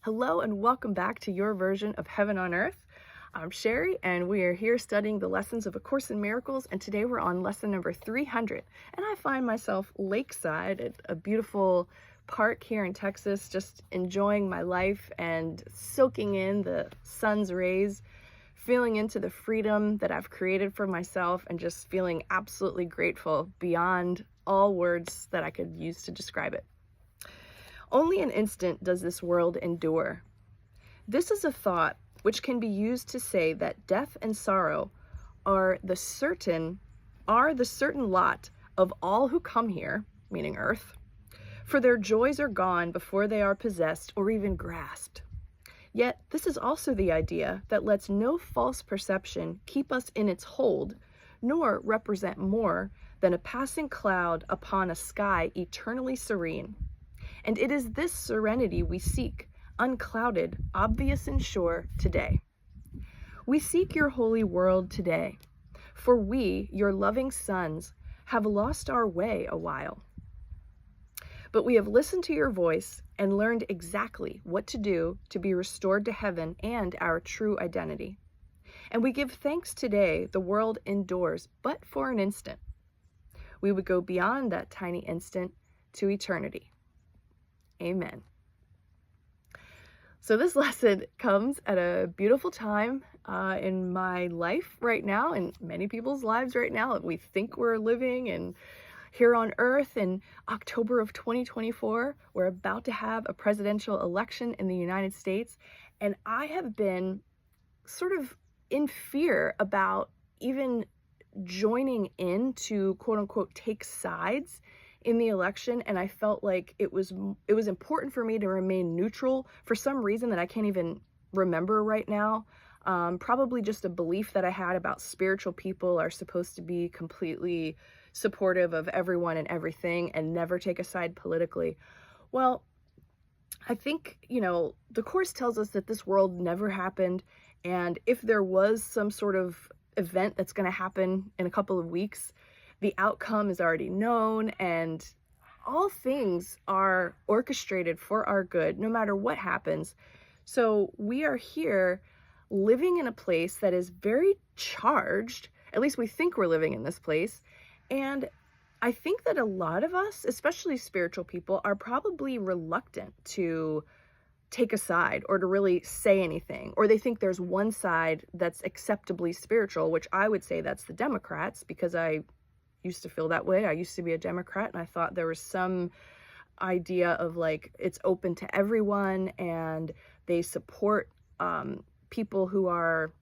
Hello and welcome back to your version of Heaven on Earth. I'm Sherry and we are here studying the lessons of A Course in Miracles, and today we're on lesson number 300. And I find myself lakeside at a beautiful park here in Texas, just enjoying my life and soaking in the sun's rays, feeling into the freedom that I've created for myself, and just feeling absolutely grateful beyond all words that I could use to describe it. Only an instant does this world endure. This is a thought which can be used to say that death and sorrow are the certain lot of all who come here, meaning earth, for their joys are gone before they are possessed or even grasped. Yet this is also the idea that lets no false perception keep us in its hold, nor represent more than a passing cloud upon a sky eternally serene. And it is this serenity we seek, unclouded, obvious and sure, today. We seek your holy world today, for we, your loving sons, have lost our way a while. But we have listened to your voice and learned exactly what to do to be restored to heaven and our true identity. And we give thanks today the world endures but for an instant. We would go beyond that tiny instant to eternity. Amen. So this lesson comes at a beautiful time in my life right now, and many people's lives right now. We think we're living and here on earth in October of 2024. We're about to have a presidential election in the United States, and I have been sort of in fear about even joining in to quote unquote take sides in the election, and I felt like it was important for me to remain neutral for some reason that I can't even remember right now. Probably just a belief that I had about spiritual people are supposed to be completely supportive of everyone and everything and never take a side politically. Well, I think, the Course tells us that this world never happened, and if there was some sort of event that's going to happen in a couple of weeks, the outcome is already known, and all things are orchestrated for our good, no matter what happens. So we are here living in a place that is very charged. At least we think we're living in this place. And I think that a lot of us, especially spiritual people, are probably reluctant to take a side or to really say anything, or they think there's one side that's acceptably spiritual, which I would say that's the Democrats, because I used to feel that way. I used to be a Democrat, and I thought there was some idea of like it's open to everyone and they support people who are,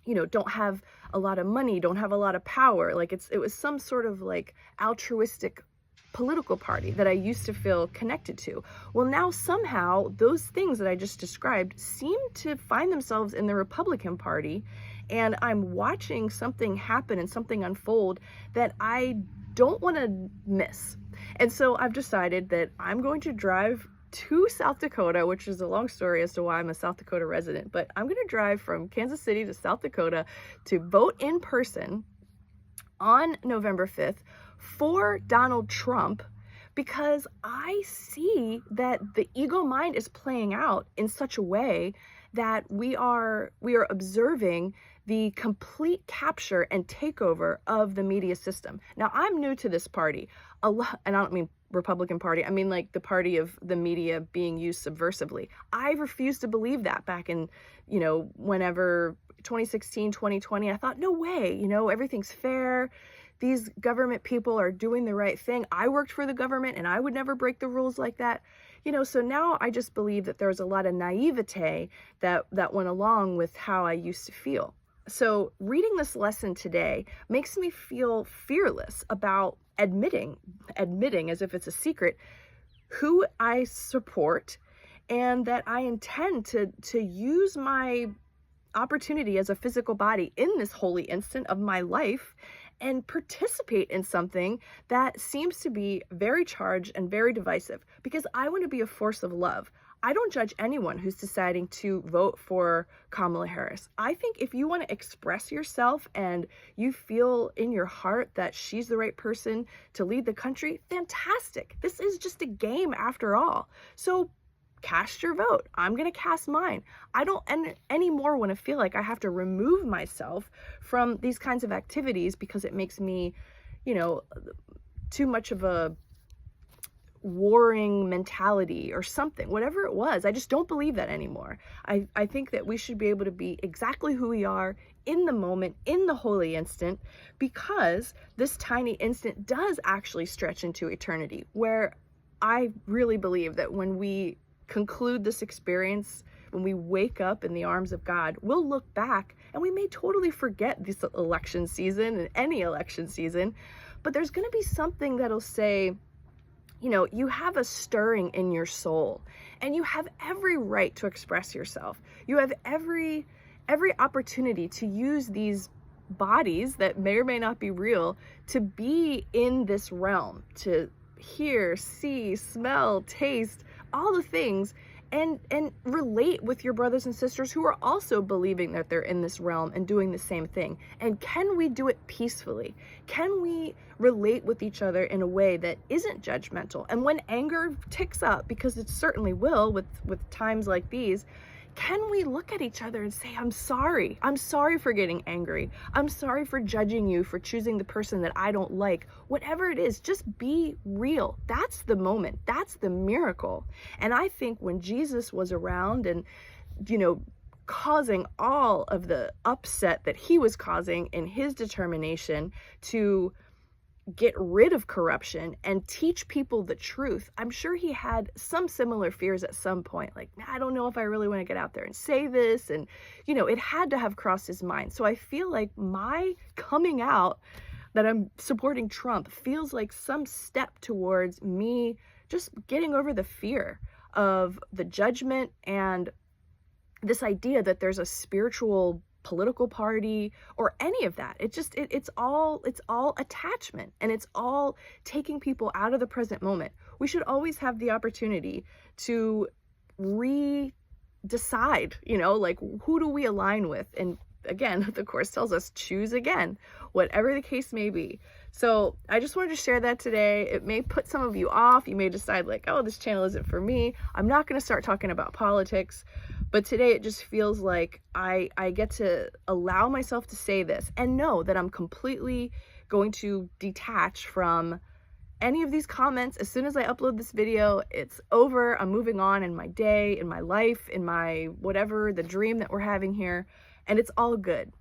don't have a lot of money, don't have a lot of power. Like it was some sort of like altruistic political party that I used to feel connected to. Well, now somehow those things that I just described seem to find themselves in the Republican Party, and I'm watching something happen and something unfold that I don't want to miss. And so I've decided that I'm going to drive to South Dakota, which is a long story as to why I'm a South Dakota resident, but I'm going to drive from Kansas City to South Dakota to vote in person on November 5th for Donald Trump, because I see that the ego mind is playing out in such a way that we are observing the complete capture and takeover of the media system. Now, I'm new to this party a lot, and I don't mean Republican Party. I mean like the party of the media being used subversively. I refused to believe that back in, whenever 2016, 2020. I thought, no way, everything's fair. These government people are doing the right thing. I worked for the government and I would never break the rules like that. So now I just believe that there's a lot of naivete that went along with how I used to feel. So reading this lesson today makes me feel fearless about admitting as if it's a secret, who I support, and that I intend to use my opportunity as a physical body in this holy instant of my life and participate in something that seems to be very charged and very divisive, because I want to be a force of love. I don't judge anyone who's deciding to vote for Kamala Harris. I think if you want to express yourself and you feel in your heart that she's the right person to lead the country, fantastic. This is just a game after all. So cast your vote. I'm going to cast mine. I don't anymore want to feel like I have to remove myself from these kinds of activities because it makes me, you know, too much of a warring mentality or something, whatever it was. I just don't believe that anymore. I think that we should be able to be exactly who we are in the moment, in the holy instant, because this tiny instant does actually stretch into eternity, where I really believe that when we conclude this experience, when we wake up in the arms of God, we'll look back and we may totally forget this election season and any election season, but there's going to be something that'll say, you know, you have a stirring in your soul and you have every right to express yourself. You have every opportunity to use these bodies that may or may not be real to be in this realm, to hear, see, smell, taste, all the things, and relate with your brothers and sisters who are also believing that they're in this realm and doing the same thing. And can we do it peacefully? Can we relate with each other in a way that isn't judgmental? And when anger ticks up, because it certainly will with times like these, can we look at each other and say, I'm sorry for getting angry. I'm sorry for judging you, for choosing the person that I don't like. Whatever it is, just be real. That's the moment. That's the miracle. And I think when Jesus was around and, you know, causing all of the upset that he was causing in his determination to get rid of corruption and teach people the truth, I'm sure he had some similar fears at some point, like, I don't know if I really want to get out there and say this, and you know, it had to have crossed his mind. So I feel like my coming out that I'm supporting Trump feels like some step towards me just getting over the fear of the judgment and this idea that there's a spiritual political party or any of that. It's all attachment, and it's all taking people out of the present moment. We should always have the opportunity to decide, you know, like, who do we align with? And again, the Course tells us, choose again, whatever the case may be. So I just wanted to share that today. It may put some of you off. You may decide like, oh, this channel isn't for me. I'm not going to start talking about politics. But today it just feels like I get to allow myself to say this and know that I'm completely going to detach from any of these comments. As soon as I upload this video, it's over. I'm moving on in my day, in my life, in my whatever, the dream that we're having here, and it's all good.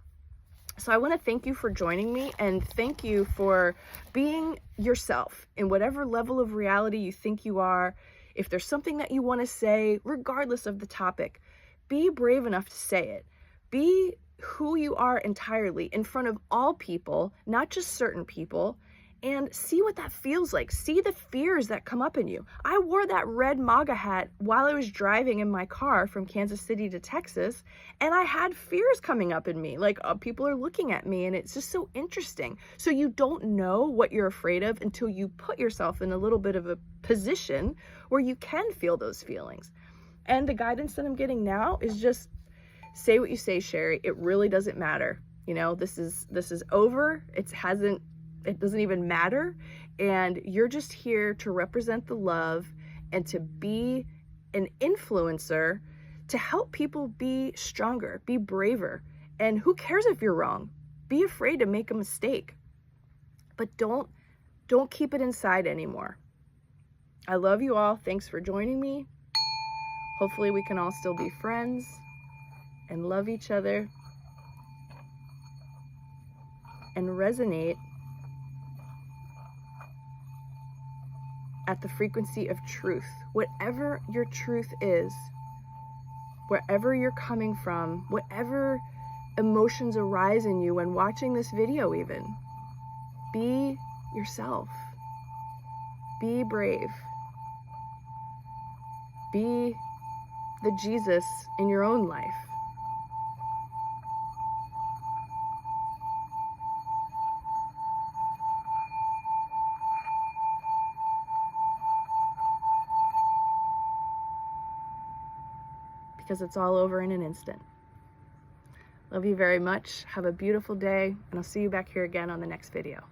So I want to thank you for joining me, and thank you for being yourself in whatever level of reality you think you are. If there's something that you want to say, regardless of the topic, be brave enough to say it. Be who you are entirely in front of all people, not just certain people, and see what that feels like. See the fears that come up in you. I wore that red MAGA hat while I was driving in my car from Kansas City to Texas, and I had fears coming up in me, like people are looking at me, and it's just so interesting. So you don't know what you're afraid of until you put yourself in a little bit of a position where you can feel those feelings. And the guidance that I'm getting now is just say what you say, Sherry. It really doesn't matter. You know, this is over. It doesn't even matter. And you're just here to represent the love and to be an influencer to help people be stronger, be braver. And who cares if you're wrong? Be afraid to make a mistake, but don't keep it inside anymore. I love you all. Thanks for joining me. Hopefully we can all still be friends and love each other and resonate at the frequency of truth. Whatever your truth is, wherever you're coming from, whatever emotions arise in you when watching this video even, be yourself. Be brave. Be the Jesus in your own life. Because it's all over in an instant. Love you very much. Have a beautiful day, and I'll see you back here again on the next video.